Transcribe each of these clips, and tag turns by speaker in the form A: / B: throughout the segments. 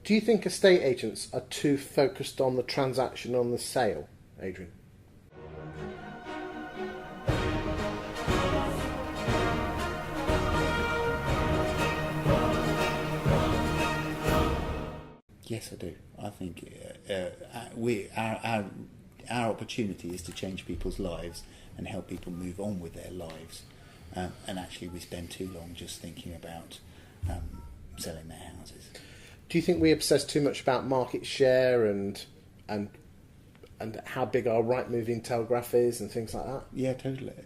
A: Do you think estate agents are too focused on the transaction, on the sale, Adrian?
B: Yes, I do. I think our opportunity is to change people's lives and help people move on with their lives. And actually, we spend too long just thinking about selling their houses.
A: Do you think we obsess too much about market share and how big our right moving telegraph is and things like that?
B: Yeah,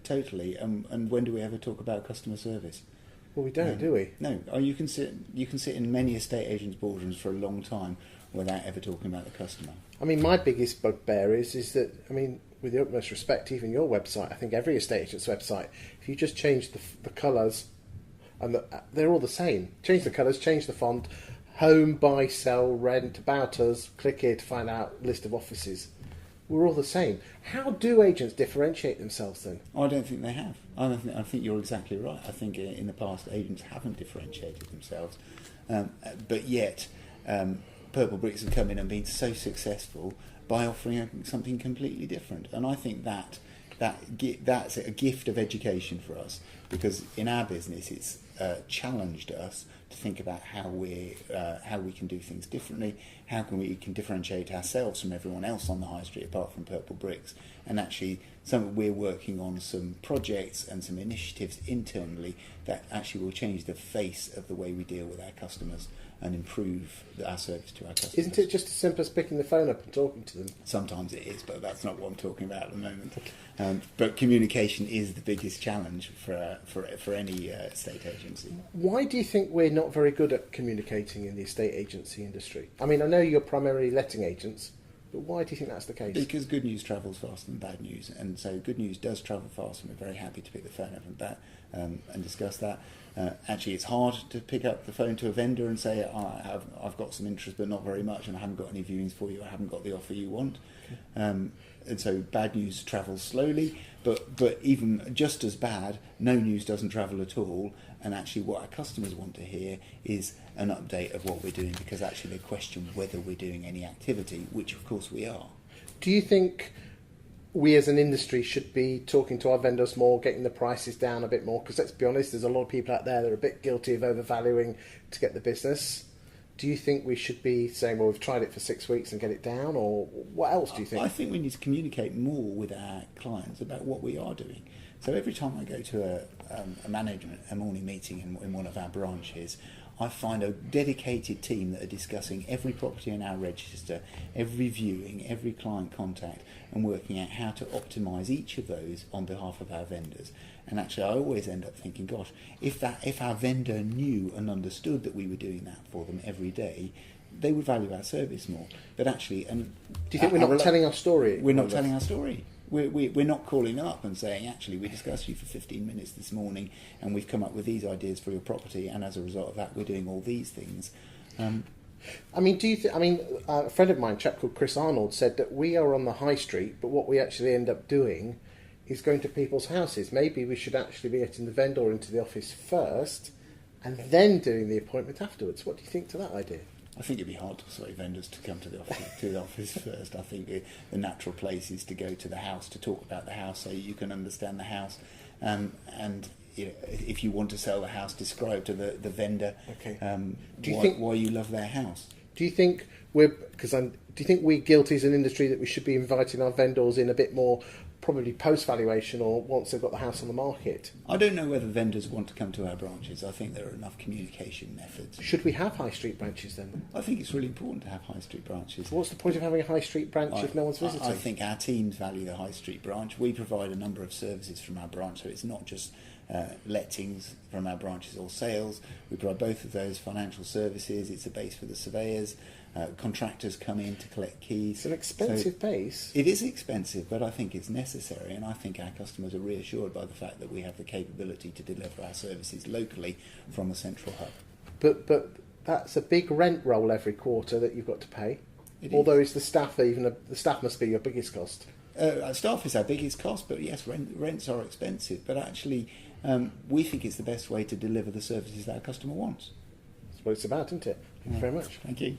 B: totally. And when do we ever talk about customer service?
A: Well, we don't, do we?
B: No. Oh, you can sit in many estate agents' boardrooms for a long time without ever talking about the customer.
A: I mean, my biggest bugbear is that, I mean, with the utmost respect, even your website, I think every estate agent's website, if you just change the colours, and they're all the same. Change the colours, change the font, home, buy, sell, rent, about us, click here to find out list of offices. We're all the same. How do agents differentiate themselves then?
B: I don't think they have. I think you're exactly right. I think in the past agents haven't differentiated themselves, but yet Purple Bricks have come in and been so successful by offering something completely different. And I think that's a gift of education for us, because in our business it's challenged us to think about how we can do things differently, how we can differentiate ourselves from everyone else on the high street apart from Purple Bricks. And actually we're working on some projects and some initiatives internally that actually will change the face of the way we deal with our customers and improve our service to our customers.
A: Isn't it just as simple as picking the phone up and talking to them?
B: Sometimes it is, but that's not what I'm talking about at the moment. But communication is the biggest challenge for any estate agency.
A: Why do you think we're not very good at communicating in the estate agency industry? I mean, I know you're primarily letting agents, but why do you think that's the case?
B: Because good news travels faster than bad news, and so good news does travel fast, and we're very happy to pick the phone up and discuss that. Actually, it's hard to pick up the phone to a vendor and say, I've got some interest but not very much, and I haven't got any viewings for you, I haven't got the offer you want. And so bad news travels slowly, but even just as bad, no news doesn't travel at all. And actually what our customers want to hear is an update of what we're doing, because actually they question whether we're doing any activity, which of course we are.
A: Do you think we as an industry should be talking to our vendors more, getting the prices down a bit more? Because let's be honest, there's a lot of people out there that are a bit guilty of overvaluing to get the business. Do you think we should be saying, well, we've tried it for 6 weeks and get it down, or what else do you think?
B: I think we need to communicate more with our clients about what we are doing. So every time I go to a morning meeting in one of our branches, I find a dedicated team that are discussing every property in our register, every viewing, every client contact, and working out how to optimise each of those on behalf of our vendors. And actually, I always end up thinking, gosh, if our vendor knew and understood that we were doing that for them every day, they would value our service more. But actually, do
A: you think we're not telling our story?
B: We're not telling our story. We're not calling up and saying, actually, we discussed you for 15 minutes this morning and we've come up with these ideas for your property, and as a result of that, we're doing all these things.
A: I mean, a friend of mine, a chap called Chris Arnold, said that we are on the high street, but what we actually end up doing is going to people's houses. Maybe we should actually be getting the vendor into the office first and then doing the appointment afterwards. What do you think to that idea?
B: I think it'd be hard to persuade vendors to come to the office first. I think the natural place is to go to the house, to talk about the house so you can understand the house, and you know, if you want to sell the house, describe to the vendor why you love their house.
A: Do you think we're guilty as an industry that we should be inviting our vendors in a bit more, probably post-valuation or once they've got the house on the market?
B: I don't know whether vendors want to come to our branches. I think there are enough communication methods.
A: Should we have high street branches then?
B: I think it's really important to have high street branches.
A: What's the point of having a high street branch if no one's visiting?
B: I think our teams value the high street branch. We provide a number of services from our branch, so it's not just lettings from our branches or sales. We provide both of those. Financial services, it's a base for the surveyors. Contractors come in to collect keys.
A: It's an expensive base.
B: It is expensive, but I think it's necessary, and I think our customers are reassured by the fact that we have the capability to deliver our services locally from a central hub.
A: But that's a big rent roll every quarter that you've got to pay. Although is the staff the staff must be your biggest cost?
B: Staff is our biggest cost, but yes, rents are expensive. But actually, we think it's the best way to deliver the services that our customer wants.
A: That's what it's about, isn't it? Thank you very much.
B: Thank you.